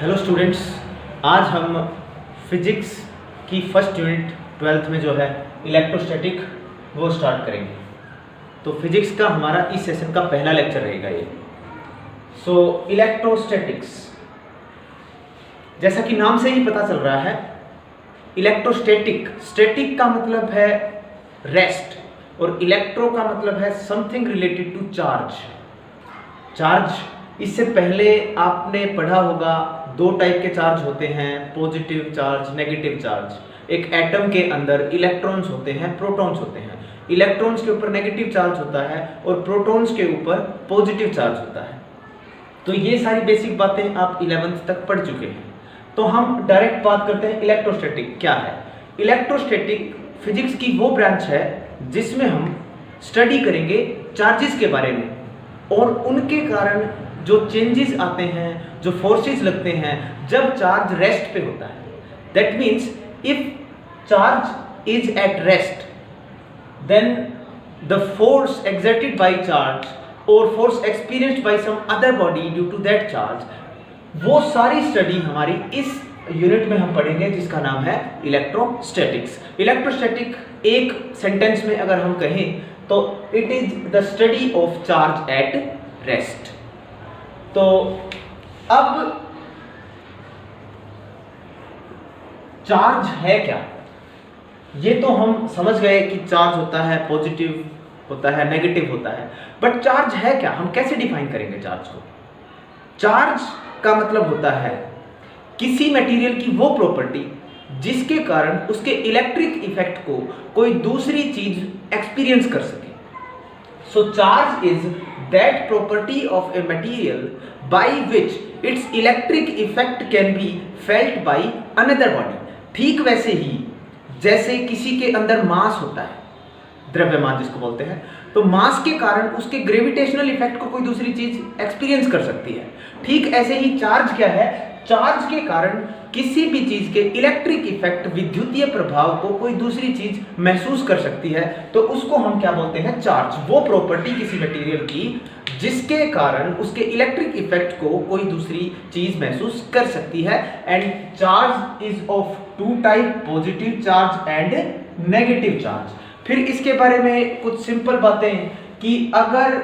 Hello students, आज हम physics की फर्स्ट यूनिट 12th में जो है इलेक्ट्रोस्टैटिक वो स्टार्ट करेंगे। तो फिजिक्स का हमारा इस सेशन का पहला लेक्चर रहेगा ये। सो इलेक्ट्रोस्टैटिक्स, जैसा कि नाम से ही पता चल रहा है, इलेक्ट्रोस्टैटिक, स्टैटिक का मतलब है रेस्ट और इलेक्ट्रो का मतलब है समथिंग रिलेटेड टू चार्ज। इससे पहले आपने पढ़ा होगा दो टाइप के चार्ज होते हैं, पॉजिटिव चार्ज, नेगेटिव चार्ज। एक एटम के अंदर इलेक्ट्रॉन्स होते हैं, प्रोटॉन्स होते हैं। इलेक्ट्रॉन्स के ऊपर नेगेटिव चार्ज होता है और प्रोटॉन्स के ऊपर पॉजिटिव चार्ज होता है। तो ये सारी बेसिक बातें आप 11th तक पढ़ चुके हैं। तो हम डायरेक्ट बात करते हैं इलेक्ट्रोस्टैटिक क्या है। इलेक्ट्रोस्टैटिक फिजिक्स की वो ब्रांच है जिसमें हम स्टडी करेंगे चार्जेस के बारे में और उनके कारण जो चेंजेस आते हैं, जो फोर्सेस लगते हैं जब चार्ज रेस्ट पे होता है। That means if charge is at rest, then the force exerted by charge और force experienced by some other body due to that charge, वो सारी स्टडी हमारी इस यूनिट में हम पढ़ेंगे जिसका नाम है इलेक्ट्रोस्टैटिक्स। इलेक्ट्रोस्टैटिक एक सेंटेंस में अगर हम कहें तो it is the study of charge at rest. तो अब चार्ज है क्या, ये तो हम समझ गए कि चार्ज होता है, पॉजिटिव होता है, नेगेटिव होता है, बट चार्ज है क्या, हम कैसे डिफाइन करेंगे चार्ज को। चार्ज का मतलब होता है किसी मटेरियल की वो प्रॉपर्टी जिसके कारण उसके इलेक्ट्रिक इफेक्ट को कोई दूसरी चीज एक्सपीरियंस कर सके। So charge is that property of a material by which its electric effect can be felt by another body। ठीक वैसे ही जैसे किसी के अंदर मास होता है, द्रव्यमान जिसको बोलते हैं, तो मास के कारण उसके ग्रेविटेशनल इफेक्ट को कोई दूसरी चीज एक्सपीरियंस कर सकती है। ठीक ऐसे ही चार्ज क्या है, चार्ज के कारण किसी भी चीज के इलेक्ट्रिक इफेक्ट, विद्युतीय प्रभाव को कोई दूसरी चीज महसूस कर सकती है, तो उसको हम क्या बोलते हैं, चार्ज। वो प्रॉपर्टी किसी मटेरियल की जिसके कारण उसके इलेक्ट्रिक इफेक्ट को कोई दूसरी चीज महसूस कर सकती है। And charge is of two type, positive charge and negative charge. फिर इसके बारे में कुछ सिंपल बातें कि अगर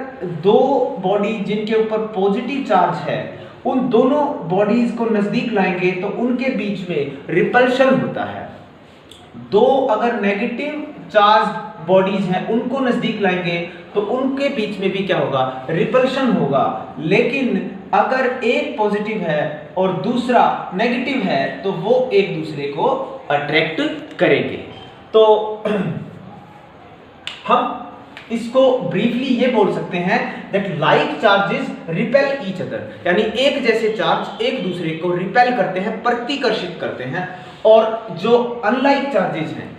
दो बॉडी जिनके ऊपर पॉजिटिव चार्ज है, उन दोनों बॉडीज को नजदीक लाएंगे तो उनके बीच में रिपल्शन होता है। दो अगर नेगेटिव चार्ज बॉडीज हैं, उनको नजदीक लाएंगे तो उनके बीच में भी क्या होगा, रिपल्शन होगा। लेकिन अगर एक पॉजिटिव है और दूसरा नेगेटिव है तो वो एक दूसरे को अट्रैक्ट करेंगे। तो हम इसको ब्रीफली ये बोल सकते हैं that like charges repel each other, यानी एक जैसे चार्ज एक दूसरे को रिपेल करते हैं, प्रतिकर्षित करते हैं। और जो अनलाइक चार्जेस हैं,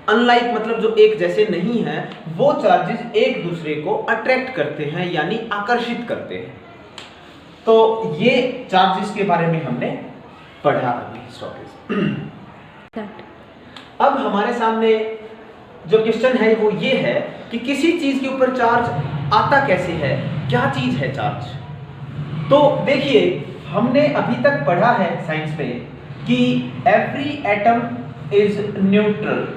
अनलाइक मतलब जो एक जैसे नहीं हैं, वो चार्जेस एक दूसरे को अट्रैक्ट करते हैं यानी आकर्षित करते हैं। तो ये चार्जेस के बारे में हमने पढ़ा अभी स्टॉपेज। अब हमारे सामने जो क्वेश्चन है वो ये है कि किसी चीज के ऊपर चार्ज आता कैसे है, क्या चीज है चार्ज। तो देखिए, हमने अभी तक पढ़ा है साइंस में कि every atom is neutral.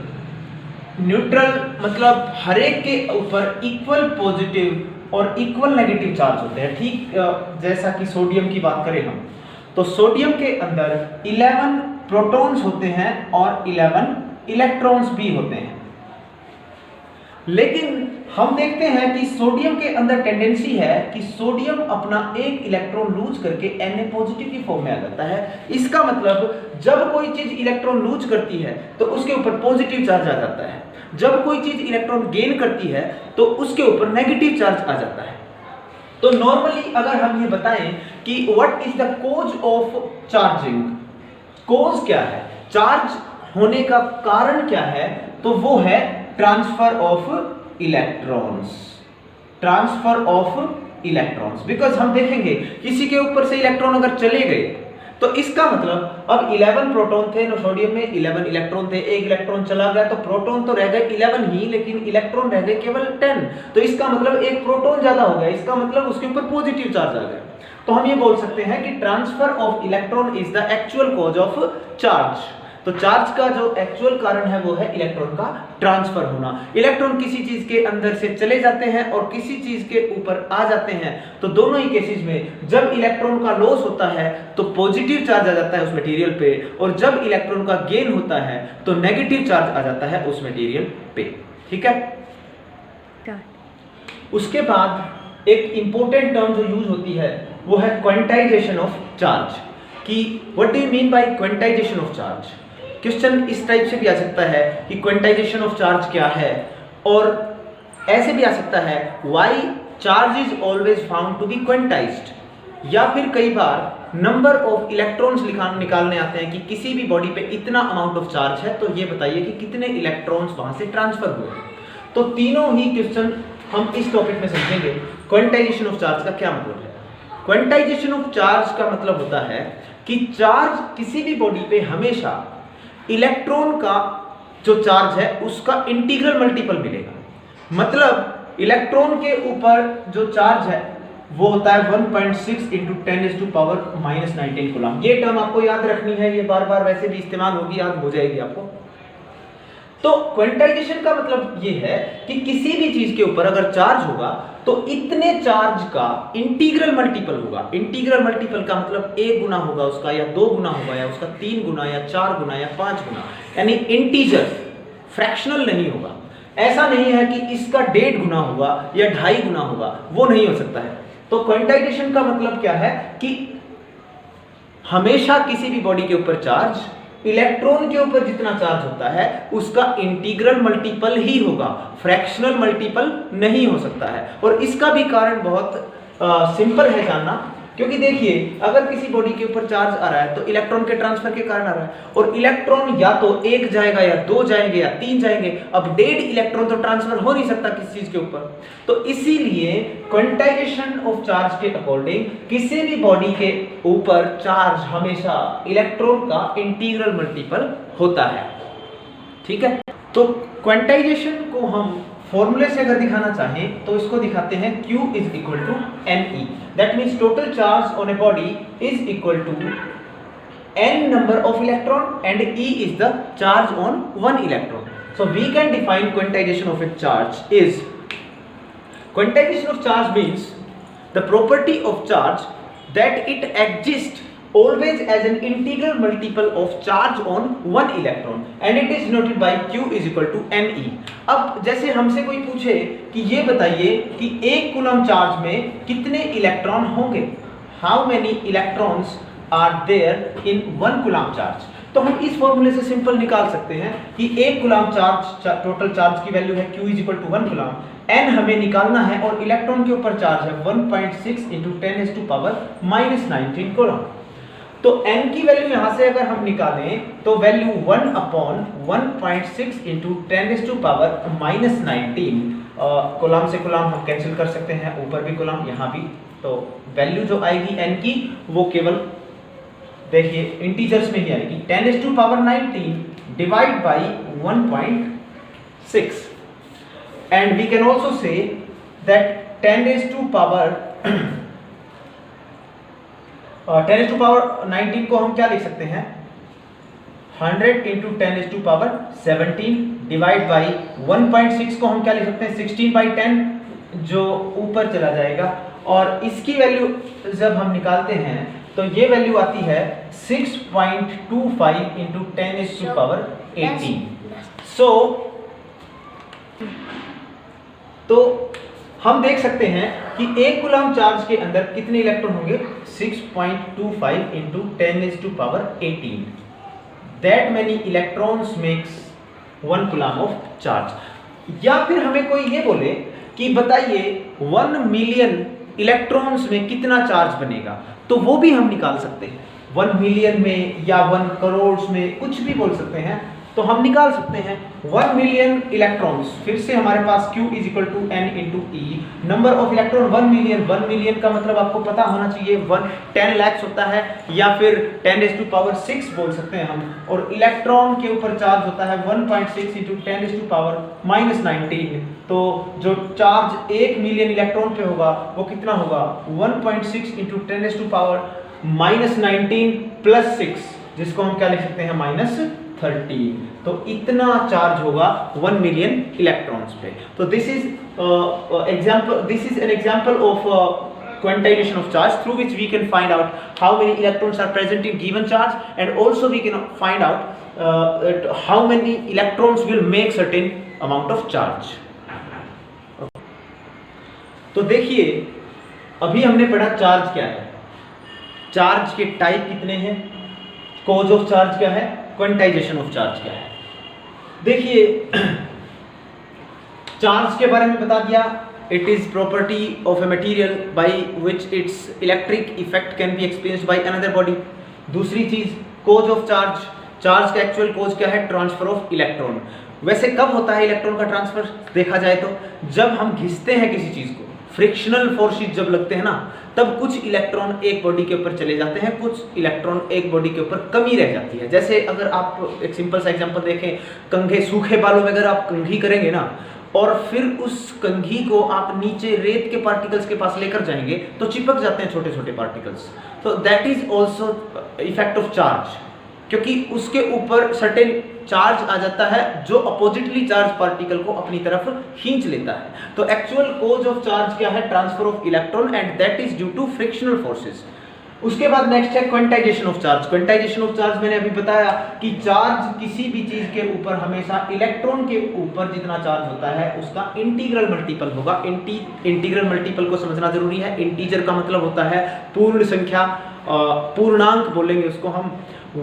Neutral मतलब हर एक के ऊपर इक्वल पॉजिटिव और इक्वल नेगेटिव चार्ज होते हैं। ठीक जैसा कि सोडियम की बात करें हम, तो सोडियम के अंदर 11 प्रोटॉन्स होते हैं और 11 इलेक्ट्रॉन्स भी होते हैं। लेकिन हम देखते हैं कि सोडियम के अंदर टेंडेंसी है कि सोडियम अपना एक इलेक्ट्रॉन लूज करके Na पॉजिटिव की फॉर्म में आ जाता है। इसका मतलब जब कोई चीज इलेक्ट्रॉन लूज करती है तो उसके ऊपर पॉजिटिव चार्ज आ जाता है, जब कोई चीज इलेक्ट्रॉन गेन करती है तो उसके ऊपर नेगेटिव चार्ज आ जाता है। तो नॉर्मली अगर हम ये बताएं कि what is the cause of charging, cause क्या है, चार्ज होने का कारण क्या है, तो वो है transfer of electrons. Transfer of electrons, because हम देखेंगे किसी के ऊपर से इलेक्ट्रॉन अगर चले गए तो इसका मतलब अब 11 प्रोटॉन थे ना, सोडियम में 11 इलेक्ट्रॉन थे, एक इलेक्ट्रॉन चला गया तो प्रोटॉन तो रह गए 11 ही, लेकिन इलेक्ट्रॉन रह गए केवल 10। तो इसका मतलब एक प्रोटॉन ज्यादा हो गया, इसका मतलब उसके ऊपर पॉजिटिव चार्ज आ गया। तो हम ये बोल सकते हैं कि transfer of electron is the actual cause of charge. तो चार्ज का जो एक्चुअल कारण है वो है इलेक्ट्रॉन का ट्रांसफर होना। इलेक्ट्रॉन किसी चीज के अंदर से चले जाते हैं और किसी चीज के ऊपर आ जाते हैं, तो दोनों ही केसेस में जब इलेक्ट्रॉन का लॉस होता है तो पॉजिटिव चार्ज आ जाता है उस मटेरियल पे, और जब इलेक्ट्रॉन का गेन होता है तो नेगेटिव चार्ज आ जाता है उस मटेरियल पे। ठीक है। उसके बाद एक इंपॉर्टेंट टर्म जो यूज होती है वो है क्वांटाइजेशन ऑफ चार्ज। कि what do you mean by quantization of charge. Question इस टाइप से भी आ सकता है कि क्वांटाइजेशन ऑफ चार्ज क्या है, और ऐसे भी आ सकता है why charge is always found to be quantized, या फिर कई बार नंबर ऑफ इलेक्ट्रॉन्स निकालने आते हैं कि किसी भी बॉडी पे इतना अमाउंट ऑफ चार्ज है, तो ये बताइए कि कितने इलेक्ट्रॉन्स वहां से ट्रांसफर हुए। तो तीनों ही क्वेश्चन हम इस टॉपिक में समझेंगे। क्वांटाइजेशन ऑफ चार्ज का क्या मतलब है। क्वांटाइजेशन ऑफ चार्ज का मतलब होता है कि चार्ज किसी भी बॉडी पे हमेशा इलेक्ट्रॉन का जो चार्ज है उसका इंटीग्रल मल्टीपल मिलेगा। मतलब इलेक्ट्रॉन के ऊपर जो चार्ज है वो होता है 1.6 इंटू 10⁻⁻19 कूलम। ये टर्म आपको याद रखनी है, ये बार बार वैसे भी इस्तेमाल होगी, याद हो जाएगी आपको। तो क्वांटाइजेशन का मतलब ये है कि किसी भी चीज के ऊपर अगर चार्ज होगा तो इतने चार्ज का इंटीग्रल मल्टीपल होगा। इंटीग्रल मल्टीपल का मतलब 1 गुना होगा उसका, या 2 गुना होगा, या उसका 3 गुना, या 4 गुना, या 5 गुना, यानी इंटीजर, फ्रैक्शनल नहीं होगा। ऐसा नहीं है कि इसका 1.5 गुना होगा या 2.5 गुना होगा, वो नहीं हो सकता है। तो क्वांटाइजेशन का मतलब क्या है कि हमेशा किसी भी बॉडी के ऊपर चार्ज इलेक्ट्रॉन के ऊपर जितना चार्ज होता है उसका इंटीग्रल मल्टीपल ही होगा, फ्रैक्शनल मल्टीपल नहीं हो सकता है। और इसका भी कारण बहुत सिंपल है जानना, क्योंकि देखिए अगर किसी बॉडी के ऊपर चार्ज आ रहा है तो इलेक्ट्रॉन के ट्रांसफर के कारण आ रहा है, और इलेक्ट्रॉन या तो 1 जाएगा, या 2 जाएंगे, या 3 जाएंगे। अब 1.5 इलेक्ट्रॉन तो ट्रांसफर हो नहीं सकता किसी चीज के ऊपर। तो इसीलिए क्वांटाइजेशन ऑफ चार्ज के अकॉर्डिंग किसी भी बॉडी के ऊपर चार्ज हमेशा इलेक्ट्रॉन का इंटीग्रल मल्टीपल होता है। ठीक है। तो क्वांटाइजेशन को हम फॉर्मूले से अगर दिखाना चाहें तो इसको दिखाते हैं Q is equal to Ne। That means total charge on a body is equal to n number of electron and E is the charge on one electron. So we can define quantization of a charge is, quantization of charge means the property of charge that it exists always as an integral multiple of charge on one electron and it is denoted by Q is equal to Ne। अब जैसे हमसे कोई पूछे कि ये बताइए कि 1 coulomb charge में कितने इलेक्ट्रॉन होंगे, how many electrons are there in 1 coulomb charge, तो हम इस फॉर्मूले से सिंपल निकाल सकते हैं कि 1 कूलम चार्ज, टोटल चार्ज की वैल्यू है Q is equal to 1 coulomb, n हमें निकालना है और इलेक्ट्रॉन के ऊपर चार्ज है 1.6 इंटू 10⁻⁻19 कूलम। तो n की वैल्यू यहां से अगर हम निकालें तो वैल्यू 1/1.6 इंटू 10⁻⁻19 कूलम से कूलम हम कैंसिल कर सकते हैं, ऊपर भी कूलम यहाँ भी। तो वैल्यू जो आएगी n की वो केवल देखिए इंटीजर्स में ही आएगी, 10⁻⁹ divide by 1.6 and we can also say that 10⁻19 को हम क्या लिख सकते हैं, 100 इंटू 10⁻17 डिवाइड बाई 1.6 को हम क्या लिख सकते हैं, 16/10 जो ऊपर चला जाएगा, और इसकी वैल्यू जब हम निकालते हैं तो ये वैल्यू आती है 6.25 इंटू 10⁻18। तो हम देख सकते हैं कि 1 कूलम चार्ज के अंदर कितने इलेक्ट्रॉन होंगे, 6.25 into 10⁻18। That many electrons makes 1 coulomb of charge. या फिर हमें कोई ये बोले कि बताइए 1 मिलियन इलेक्ट्रॉन्स में कितना चार्ज बनेगा, तो वो भी हम निकाल सकते हैं। 1 मिलियन में या 1 करोड़ में, कुछ भी बोल सकते हैं। तो हम निकाल सकते हैं 1 मिलियन इलेक्ट्रॉन्स, फिर से हमारे पास Q is equal to N into e, number of electron 1 million, 1 million का मतलब आपको पता होना चाहिए 10 लाख होता है, या फिर 10⁻⁶ बोल सकते हैं हम, और इलेक्ट्रॉन के ऊपर चार्ज होता है 1.6 इंटू 10⁻⁻19। तो जो चार्ज 1 मिलियन इलेक्ट्रॉन पे होगा वो कितना होगा 1.6 इंटू 10⁻⁻19 प्लस 6, जिसको हम क्या लिख सकते हैं -13। तो इतना चार्ज होगा 1 मिलियन इलेक्ट्रॉन्स पे। तो this is an example of quantization of charge, through which we can find out how many electrons are present in given charge, and also we can find out how many electrons will make certain amount of charge. तो देखिए अभी हमने पढ़ा charge क्या है, charge के type कितने हैं, कॉज ऑफ चार्ज क्या है, क्वांटाइजेशन ऑफ चार्ज क्या है। देखिए चार्ज के बारे में बता दिया, it is property of a material by which its electric effect can be experienced by another body। दूसरी चीज cause of charge, चार्ज का एक्चुअल cause क्या है, ट्रांसफर ऑफ इलेक्ट्रॉन। वैसे कब होता है इलेक्ट्रॉन का ट्रांसफर, देखा जाए तो जब हम घिसते हैं किसी चीज को, फ्रिक्शनल फोर्सेस जब लगते हैं ना, तब कुछ इलेक्ट्रॉन एक बॉडी के ऊपर चले जाते हैं, कुछ इलेक्ट्रॉन एक बॉडी के ऊपर कमी रह जाती है। जैसे अगर आप एक सिंपल सा एग्जांपल देखें, कंघे, सूखे बालों में अगर आप कंघी करेंगे ना और फिर उस कंघी को आप नीचे रेत के पार्टिकल्स के पास लेकर जाएंगे तो चिपक जाते हैं छोटे छोटे पार्टिकल्स। तो that is also effect of charge, क्योंकि उसके ऊपर सर्टेन चार्ज आ जाता है जो अपोजिटली चार्ज पार्टिकल को अपनी तरफ खींच लेता है। तो एक्चुअल कॉज ऑफ चार्ज क्या है, transfer of electron, and that is due to frictional forces. उसके बाद नेक्स्ट है quantization of charge. Quantization of charge मैंने अभी बताया कि चार्ज किसी भी चीज के ऊपर हमेशा इलेक्ट्रॉन के ऊपर जितना चार्ज होता है उसका इंटीग्रल मल्टीपल होगा। इंटीग्रल मल्टीपल को समझना जरूरी है। इंटीजर का मतलब होता है पूर्ण संख्या, पूर्णांक बोलेंगे उसको हम,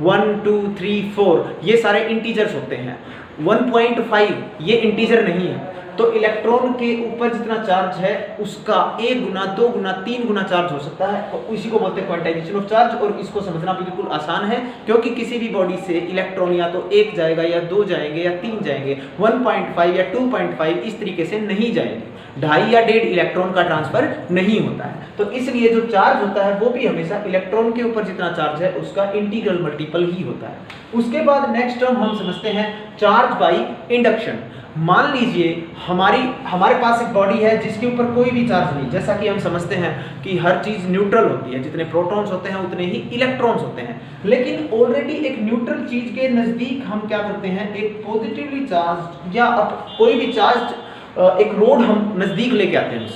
1 2 3 4 ये सारे इंटीजर्स होते हैं। 1.5 ये इंटीजर नहीं है। तो इलेक्ट्रॉन के ऊपर जितना चार्ज है उसका 1 गुना, 2 गुना, 3 गुना चार्ज हो सकता है, और इसी को बोलते हैं क्वांटाइजेशन ऑफ चार्ज। और इसको समझना बिल्कुल आसान है, क्योंकि किसी भी बॉडी से इलेक्ट्रॉन या तो 1 जाएगा या 2 जाएंगे या 3 जाएंगे, 1.5 या 2.5 इस तरीके से नहीं जाएंगे। 2.5 या 1.5 इलेक्ट्रॉन का ट्रांसफर नहीं होता है। तो इसलिए जो चार्ज होता है वो भी हमेशा इलेक्ट्रॉन के ऊपर जितना चार्ज है उसका इंटीग्रल मल्टीपल ही होता है। उसके बाद नेक्स्ट टर्म हम समझते हैं चार्ज बाई इंडक्शन। मान लीजिए हमारे पास एक बॉडी है जिसके ऊपर कोई भी चार्ज नहीं, जैसा कि हम समझते हैं कि हर चीज न्यूट्रल होती है, जितने प्रोटॉन्स होते हैं उतने ही इलेक्ट्रॉन्स होते हैं। लेकिन ऑलरेडी एक न्यूट्रल चीज के नजदीक हम क्या करते हैं, एक पॉजिटिवली चार्ज या कोई भी चार्ज एक रोड हम नजदीक लेके आते हैं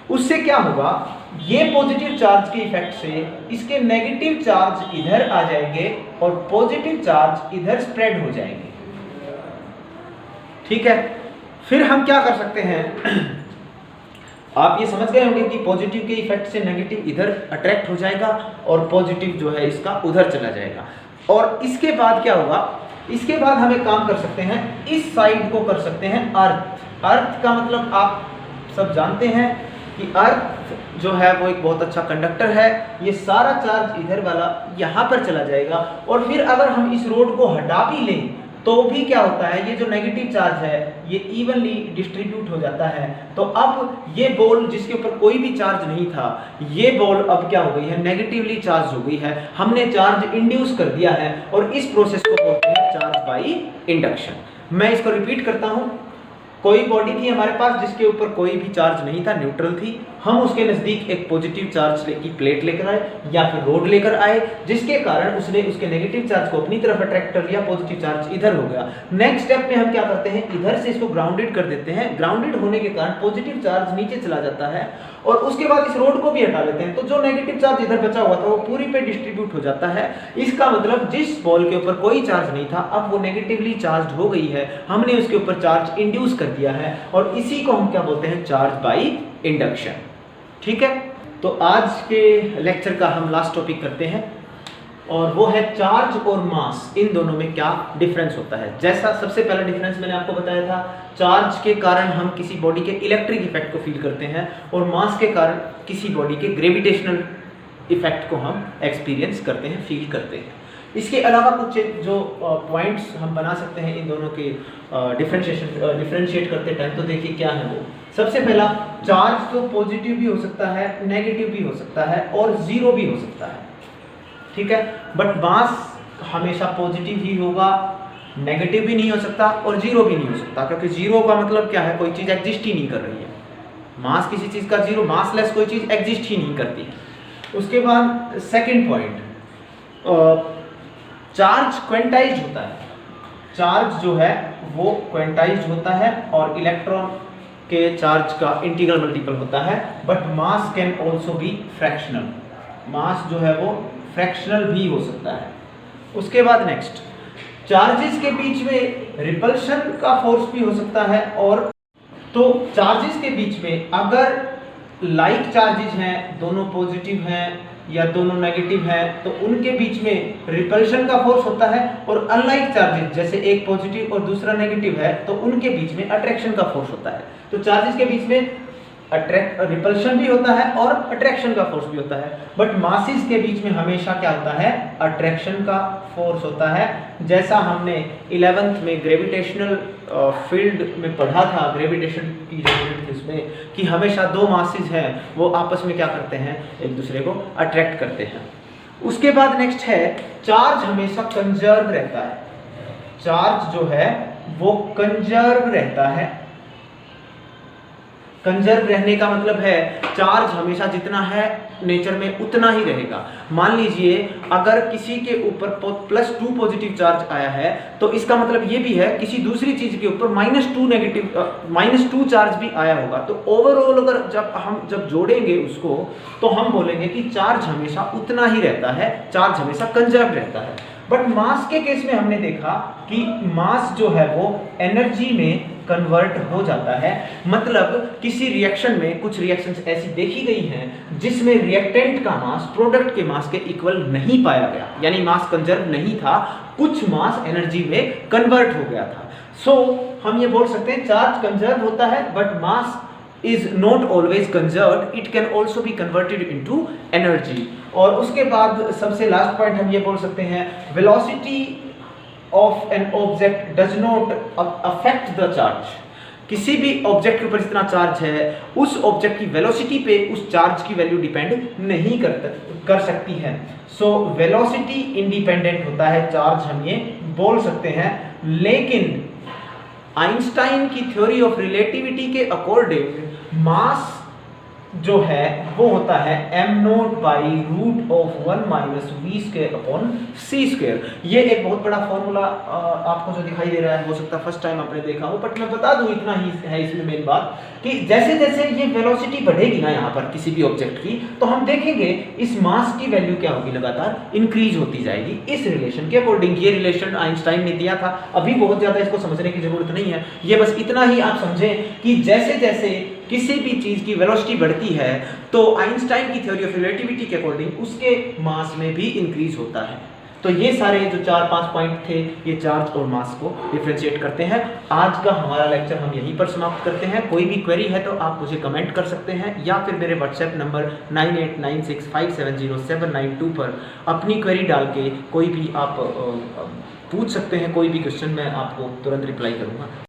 उससे क्या होगा, ये पॉजिटिव चार्ज के इफेक्ट से इसके नेगेटिव चार्ज इधर आ जाएंगे और पॉजिटिव चार्ज इधर स्प्रेड हो जाएंगे। ठीक है, फिर हम क्या कर सकते हैं, आप ये समझ गए होंगे कि पॉजिटिव के इफेक्ट से नेगेटिव इधर अट्रैक्ट हो जाएगा और पॉजिटिव जो है इसका उधर चला जाएगा। और इसके बाद क्या होगा, इसके बाद हम एक काम कर सकते हैं, इस साइड को कर सकते हैं अर्थ। अर्थ का मतलब आप सब जानते हैं कि अर्थ जो है वो एक बहुत अच्छा कंडक्टर है। ये सारा चार्ज इधर वाला यहाँ पर चला जाएगा, और फिर अगर हम इस रोड को हटा भी लें तो भी क्या होता है, ये जो नेगेटिव चार्ज है ये इवनली डिस्ट्रीब्यूट हो जाता है। तो अब ये बॉल जिसके ऊपर कोई भी चार्ज नहीं था, ये बॉल अब क्या हो गई है, नेगेटिवली चार्ज हो गई है। हमने चार्ज इंड्यूस कर दिया है और इस प्रोसेस को बोलते हैं चार्ज बाई इंडक्शन। मैं इसको रिपीट करता हूं, कोई बॉडी थी हमारे पास जिसके ऊपर कोई भी चार्ज नहीं था, न्यूट्रल थी। हम उसके नजदीक एक पॉजिटिव चार्ज की प्लेट लेकर आए या फिर रोड लेकर आए, जिसके कारण उसने उसके नेगेटिव चार्ज को अपनी तरफ अट्रैक्ट कर लिया, पॉजिटिव चार्ज इधर हो गया। नेक्स्ट स्टेप में हम क्या करते हैं, इधर से इसको ग्राउंडेड कर देते हैं। ग्राउंडेड होने के कारण पॉजिटिव चार्ज नीचे चला जाता है, और उसके बाद इस रोड को भी हटा लेते हैं। तो जो नेगेटिव चार्ज इधर बचा हुआ था वो पूरी पे डिस्ट्रीब्यूट हो जाता है। इसका मतलब जिस बॉल के ऊपर कोई चार्ज नहीं था, अब वो नेगेटिवली चार्ज हो गई है, हमने उसके ऊपर चार्ज इंड्यूस कर दिया है, और इसी को हम क्या बोलते हैं, चार्ज बाई इंडक्शन। ठीक है, तो आज के लेक्चर का हम लास्ट टॉपिक करते हैं, और वो है चार्ज और मास, इन दोनों में क्या डिफरेंस होता है। जैसा सबसे पहला डिफरेंस मैंने आपको बताया था, चार्ज के कारण हम किसी बॉडी के इलेक्ट्रिक इफेक्ट को फील करते हैं, और मास के कारण किसी बॉडी के ग्रेविटेशनल इफेक्ट को हम एक्सपीरियंस करते हैं, फील करते हैं। इसके अलावा कुछ जो पॉइंट्स हम बना सकते हैं इन दोनों के डिफरेंशिएट करते टाइम, तो देखिए क्या है वो। सबसे पहला, चार्ज तो पॉजिटिव भी हो सकता है, नेगेटिव भी हो सकता है और जीरो भी हो सकता है, ठीक है। बट मास हमेशा पॉजिटिव ही होगा, नेगेटिव भी नहीं हो सकता और जीरो भी नहीं हो सकता, क्योंकि जीरो का मतलब क्या है, कोई चीज एग्जिस्ट ही नहीं कर रही है। मास किसी चीज का जीरो, मासलेस कोई चीज एग्जिस्ट ही नहीं करती है। उसके बाद सेकंड पॉइंट, चार्ज क्वेंटाइज होता है। चार्ज जो है वो क्वेंटाइज होता है और इलेक्ट्रॉन के चार्ज का इंटीग्रल मल्टीपल होता है। But mass can also be fractional, mass जो है वो फ्रैक्शनल भी हो सकता है। उसके बाद नेक्स्ट, चार्जेस के बीच में रिपल्शन का फोर्स भी हो सकता है। और तो चार्जेस के बीच में अगर लाइक चार्जेस हैं, दोनों पॉजिटिव हैं या दोनों नेगेटिव हैं, तो उनके बीच में रिपल्शन का फोर्स होता है। और अनलाइक चार्जेस, जैसे एक पॉजिटिव और दूसरा नेगेटिव है, तो उनके बीच में अट्रैक्शन का फोर्स होता है। तो चार्जेस के बीच में रिपल्शन भी होता है और अट्रैक्शन का फोर्स भी होता है। बट मासेस के बीच में हमेशा क्या होता है, अट्रैक्शन का फोर्स होता है। जैसा हमने 11th में ग्रेविटेशनल फील्ड में पढ़ा था, ग्रेविटेशन की जो यूनिट थी उसमें, कि हमेशा दो मासेस हैं वो आपस में क्या करते हैं, एक दूसरे को अट्रैक्ट करते हैं। उसके बाद नेक्स्ट है, चार्ज हमेशा कंजर्व रहता है। चार्ज जो है वो कंजर्व रहता है। कंजर्व रहने का मतलब है चार्ज हमेशा जितना है नेचर में उतना ही रहेगा। मान लीजिए अगर किसी के ऊपर +2 पॉजिटिव चार्ज आया है, तो इसका मतलब ये भी है किसी दूसरी चीज के ऊपर -2 चार्ज भी आया होगा। तो ओवरऑल अगर जब जोड़ेंगे उसको, तो हम बोलेंगे कि चार्ज हमेशा उतना ही रहता है, चार्ज हमेशा कंजर्व रहता है। बट मास के केस में हमने देखा कि मास जो है वो एनर्जी में कन्वर्ट हो जाता है। मतलब किसी रिएक्शन में कुछ रिएक्शंस ऐसी देखी गई हैं जिसमें रिएक्टेंट का मास प्रोडक्ट के मास के इक्वल नहीं पाया गया, यानी मास कंजर्व नहीं था, कुछ मास एनर्जी में कन्वर्ट हो गया था। सो हम ये बोल सकते हैं चार्ज कंजर्व होता है but mass is not always conserved, it can also be converted into energy। और उसके बाद सबसे लास्ट पॉइंट हम ये बोल सकते हैं, velocity of an object does not affect the charge। किसी भी ऑब्जेक्ट के ऊपर जितना चार्ज है, उस ऑब्जेक्ट की वेलोसिटी पे उस चार्ज की वैल्यू डिपेंड नहीं कर सकती है। सो वेलोसिटी इंडिपेंडेंट होता है चार्ज, हम ये बोल सकते हैं। लेकिन आइंस्टाइन की थ्योरी ऑफ रिलेटिविटी के अकॉर्डिंग मास जो है वो होता है m0/√(1-v²/c²। ये एक बहुत बड़ा फॉर्मूला आपको जो दिखाई दे रहा है, हो सकता है फर्स्ट टाइम आपने देखा हो, बट मैं बता दूं इतना ही है इसमें मेन बात, कि जैसे जैसे ये वेलोसिटी बढ़ेगी ना यहाँ पर किसी भी ऑब्जेक्ट की, तो हम देखेंगे इस मास की वैल्यू क्या होगी, लगातार इंक्रीज होती जाएगी इस रिलेशन के अकॉर्डिंग। ये रिलेशन आइंस्टाइन ने दिया था, अभी बहुत ज्यादा इसको समझने की जरूरत नहीं है, ये बस इतना ही आप समझें कि जैसे जैसे किसी भी चीज की वेलोसिटी बढ़ती है, तो आइंस्टाइन की थ्योरी ऑफ रिलेटिविटी के अकॉर्डिंग उसके मास में भी इंक्रीज होता है। तो ये सारे जो 4-5 पॉइंट थे, ये चार्ज और मास को डिफरेंशिएट करते हैं। आज का हमारा लेक्चर हम यहीं पर समाप्त करते हैं। कोई भी क्वेरी है तो आप मुझे कमेंट कर सकते हैं, या फिर मेरे व्हाट्सएप नंबर 9896570792 पर अपनी क्वेरी डाल के कोई भी आप पूछ सकते हैं। कोई भी क्वेश्चन मैं आपको तुरंत रिप्लाई करूँगा।